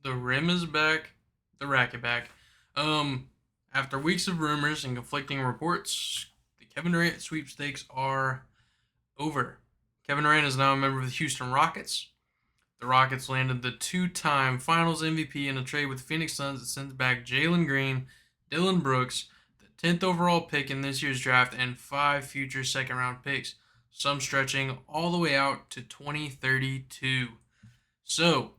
The rim is back. The racket back. Um, After weeks of rumors and conflicting reports, the Kevin Durant sweepstakes are over. Kevin Durant is now a member of the Houston Rockets. The Rockets landed the two-time Finals MVP in a trade with the Phoenix Suns that sends back Jalen Green, Dylan Brooks, the 10th overall pick in this year's draft, and five future second-round picks, some stretching all the way out to 2032. So,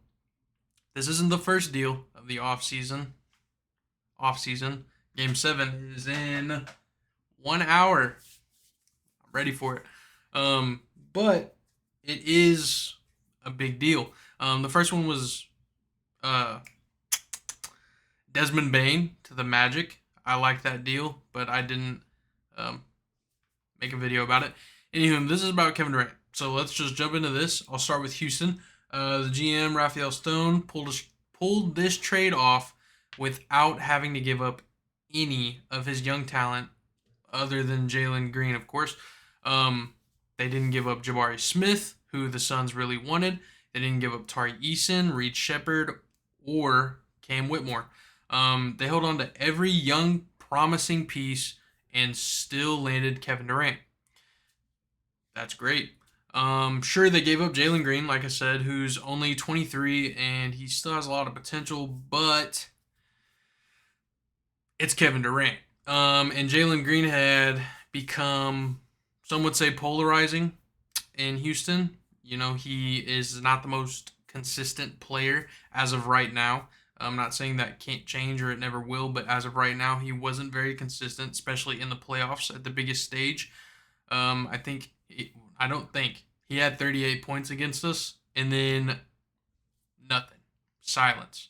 this isn't the first deal of the offseason. Offseason. Game 7 is in 1 hour. I'm ready for it. But it is a big deal. The first one was uh, Desmond Bain to the Magic. I liked that deal, but I didn't um, make a video about it. Anywho, this is about Kevin Durant. So let's just jump into this. I'll start with Houston. The GM, Raphael Stone, pulled this trade off without having to give up any of his young talent other than Jalen Green, of course. They didn't give up Jabari Smith, who the Suns really wanted. They didn't give up Tari Eason, Reed Shepard, or Cam Whitmore. They held on to every young, promising piece and still landed Kevin Durant. That's great. Sure, they gave up Jalen Green, like I said, who's only 23 and he still has a lot of potential, but it's Kevin Durant. And Jalen Green had become, some would say, polarizing in Houston. You know, he is not the most consistent player as of right now. I'm not saying that can't change or it never will, but as of right now, he wasn't very consistent, especially in the playoffs at the biggest stage. I don't think he had 38 points against us, and then nothing, silence.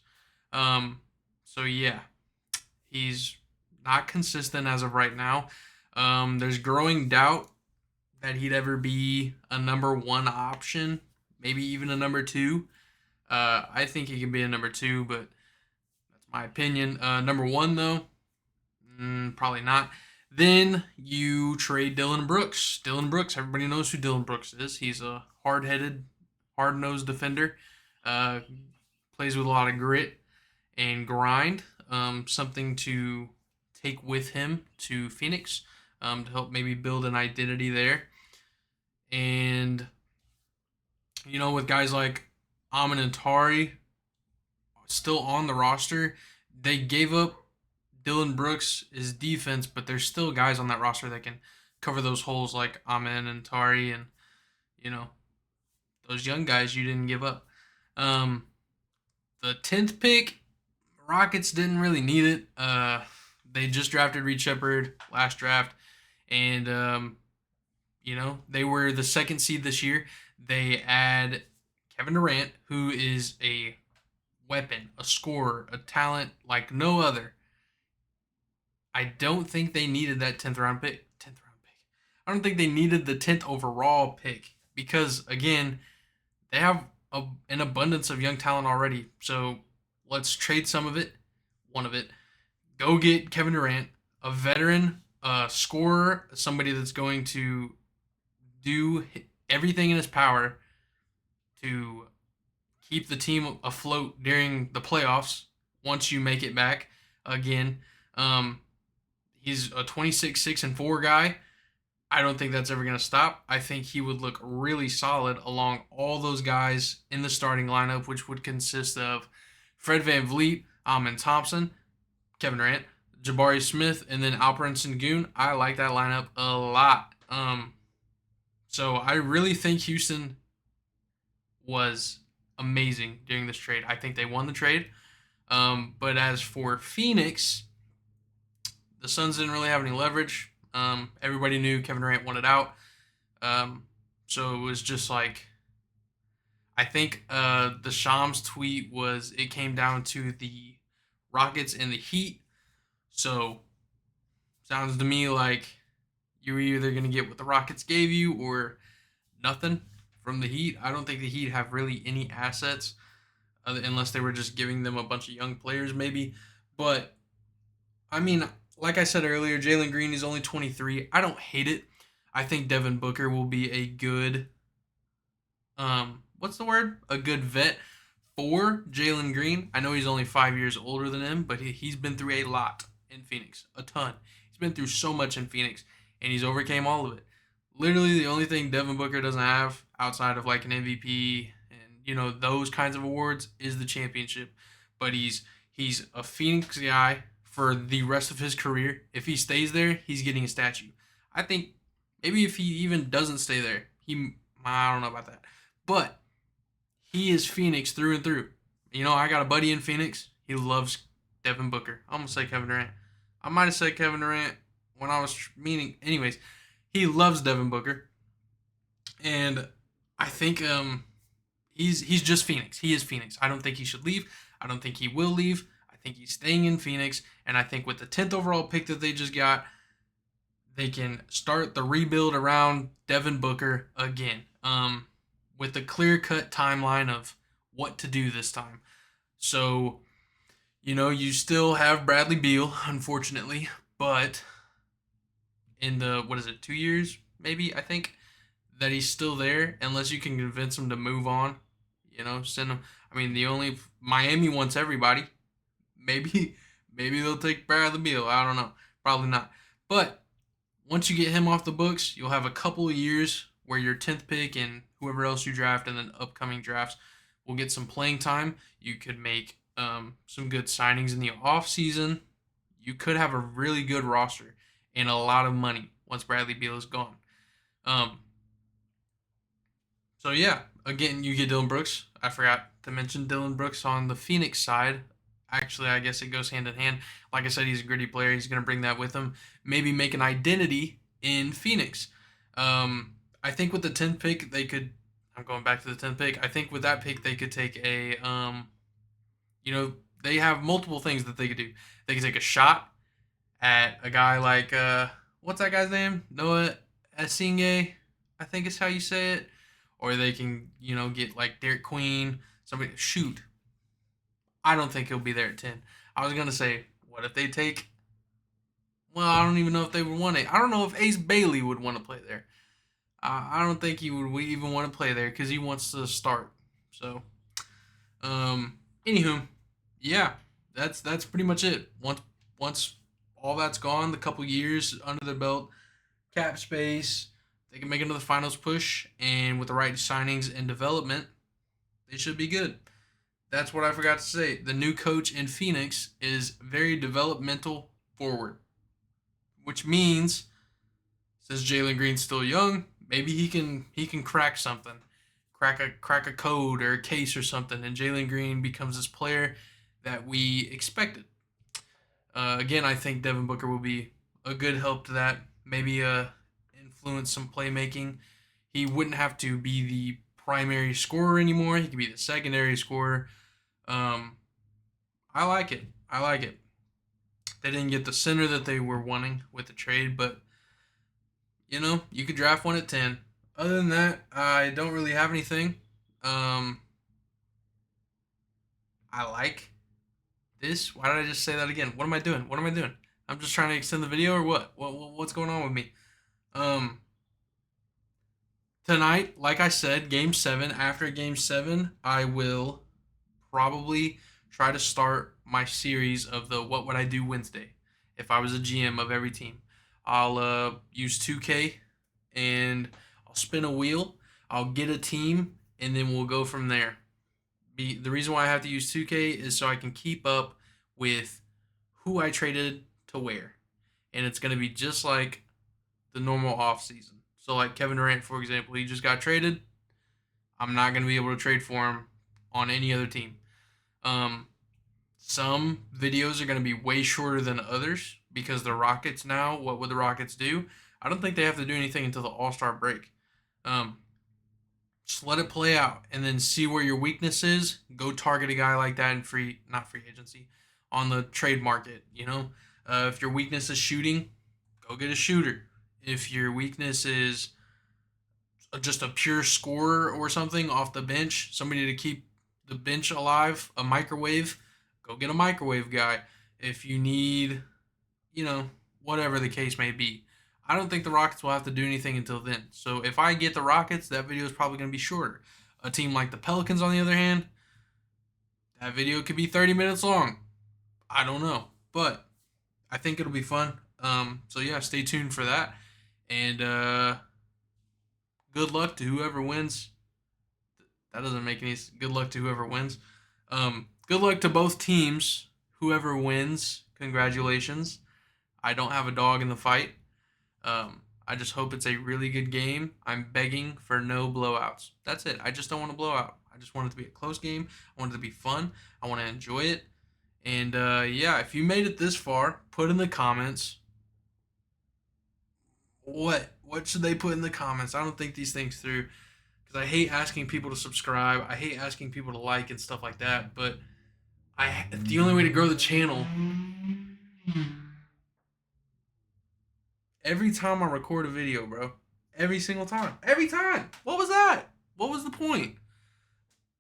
So yeah, he's not consistent as of right now. There's growing doubt that he'd ever be a number one option, maybe even a number two. I think he can be a number two, but that's my opinion. Number one, though, probably not. Then you trade Dylan Brooks. Dylan Brooks, everybody knows who Dylan Brooks is. He's a hard headed, hard nosed defender. Uh, Plays with a lot of grit and grind. Something to take with him to Phoenix to help maybe build an identity there. And, you know, with guys like Amin and Tari still on the roster, they gave up Dylan Brooks' his defense, but there's still guys on that roster that can cover those holes like Amin and Tari and, you know, those young guys you didn't give up. Um, the 10th pick, Rockets didn't really need it. They just drafted Reed Shepard last draft, and you know, they were the second seed this year. They add Kevin Durant, who is a weapon, a scorer, a talent like no other. I don't think they needed that 10th round pick. 10th round pick. I don't think they needed the 10th overall pick because again, they have an abundance of young talent already. So let's trade some of it, one of it. Go get Kevin Durant, a veteran, a scorer, somebody that's going to do everything in his power to keep the team afloat during the playoffs once you make it back again. Um, he's a 26 6 and 4 guy. I don't think that's ever going to stop. I think he would look really solid along all those guys in the starting lineup, which would consist of Fred VanVleet, Amin Thompson, Kevin Durant, Jabari Smith, and then Alperen Sengun. I like that lineup a lot. So I really think Houston was amazing during this trade. I think they won the trade. But as for Phoenix, the Suns didn't really have any leverage. Everybody knew Kevin Durant wanted out. So it was just like, I think the Shams tweet was it came down to the Rockets and the Heat. So sounds to me like you were either going to get what the Rockets gave you or nothing from the Heat. I don't think the Heat have really any assets unless they were just giving them a bunch of young players maybe. But I mean, like I said earlier, Jalen Green is only 23. I don't hate it. I think Devin Booker will be a good, what's the word? A good vet for Jalen Green. I know he's only 5 years older than him, but he's been through a lot in Phoenix, a ton. He's been through so much in Phoenix, and he's overcame all of it. Literally, the only thing Devin Booker doesn't have outside of like an MVP and those kinds of awards is the championship. But he's a Phoenix guy for the rest of his career. If he stays there, he's getting a statue. I think maybe if he even doesn't stay there, I don't know about that, but he is Phoenix through and through. I got a buddy in Phoenix. He loves Devin Booker. I'm gonna say Kevin Durant. I might have said Kevin Durant when I was meaning. Anyways, he loves Devin Booker, and I think he's just Phoenix. He is Phoenix. I don't think he should leave. I don't think he will leave. I think he's staying in Phoenix, and I think with the 10th overall pick that they just got, they can start the rebuild around Devin Booker again. With a clear-cut timeline of what to do this time. So, you still have Bradley Beal, unfortunately, but in the 2 years, maybe, I think, that he's still there, unless you can convince him to move on, send him. I mean, the only Miami wants everybody. Maybe they'll take Bradley Beal. I don't know. Probably not. But once you get him off the books, you'll have a couple of years where your 10th pick and whoever else you draft and then upcoming drafts will get some playing time. You could make some good signings in the offseason. You could have a really good roster and a lot of money once Bradley Beal is gone. So, yeah, again, you get Dillon Brooks. I forgot to mention Dillon Brooks on the Phoenix side. Actually, I guess it goes hand in hand. Like I said, he's a gritty player. He's going to bring that with him. Maybe make an identity in Phoenix. I think with the 10th pick, they could. I'm going back to the 10th pick. I think with that pick, they could take a. They have multiple things that they could do. They could take a shot at a guy like what's that guy's name? Noah Esingay, I think is how you say it. Or they can get like Derek Queen, somebody shoot. I don't think he'll be there at 10. I was gonna say, what if they take? Well, I don't even know if they would want it. I don't know if Ace Bailey would want to play there. I don't think he would even want to play there because he wants to start. So, anywho, yeah, that's pretty much it. Once all that's gone, the couple years under the belt, cap space, they can make another finals push, and with the right signings and development, they should be good. That's what I forgot to say. The new coach in Phoenix is very developmental forward, which means since Jalen Green's still young, maybe he can crack something, crack a code or a case or something, and Jalen Green becomes this player that we expected. Again, I think Devin Booker will be a good help to that. Maybe influence some playmaking. He wouldn't have to be the primary scorer anymore. He could be the secondary scorer. I like it. I like it. They didn't get the center that they were wanting with the trade, but you could draft one at 10. Other than that, I don't really have anything. I like this. Why did I just say that again? What am I doing? What am I doing? I'm just trying to extend the video or what? What's going on with me? Tonight, like I said, game 7. After game 7, I will probably try to start my series of the What Would I Do Wednesday if I was a GM of every team. I'll use 2K and I'll spin a wheel. I'll get a team and then we'll go from there. The reason why I have to use 2K is so I can keep up with who I traded to where. And it's going to be just like the normal offseason. So like Kevin Durant, for example, he just got traded. I'm not going to be able to trade for him on any other team. Some videos are going to be way shorter than others because the Rockets now, what would the Rockets do? I don't think they have to do anything until the All-Star break. Just let it play out and then see where your weakness is. Go target a guy like that in not free agency, on the trade market, If your weakness is shooting, go get a shooter. If your weakness is just a pure scorer or something off the bench, somebody to keep the bench alive, a microwave, go get a microwave guy. If you need, whatever the case may be. I don't think the Rockets will have to do anything until then. So if I get the Rockets, that video is probably going to be shorter. A team like the Pelicans, on the other hand, That video could be 30 minutes long. I don't know, but I think it'll be fun. So yeah, stay tuned for that. And good luck to whoever wins. That doesn't make any. Good luck to whoever wins. Good luck to both teams. Whoever wins, congratulations. I don't have a dog in the fight. I just hope it's a really good game. I'm begging for no blowouts. That's it. I just don't want to blow out. I just want it to be a close game. I want it to be fun. I want to enjoy it. And yeah, if you made it this far, put in the comments what should they put in the comments. I don't think these things through because I hate asking people to subscribe. I hate asking people to like and stuff like that. But the only way to grow the channel. Every time I record a video, bro. Every single time. Every time. What was that? What was the point?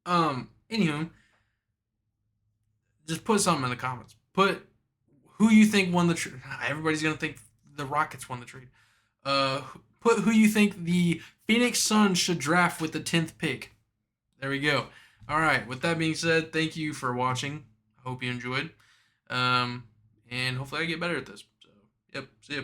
Anywho, just put something in the comments. Put who you think won the trade. Everybody's gonna think the Rockets won the trade. Put who you think the Phoenix Suns should draft with the 10th pick. There we go. All right. With that being said, thank you for watching. I hope you enjoyed. And hopefully I get better at this. So, yep. See ya.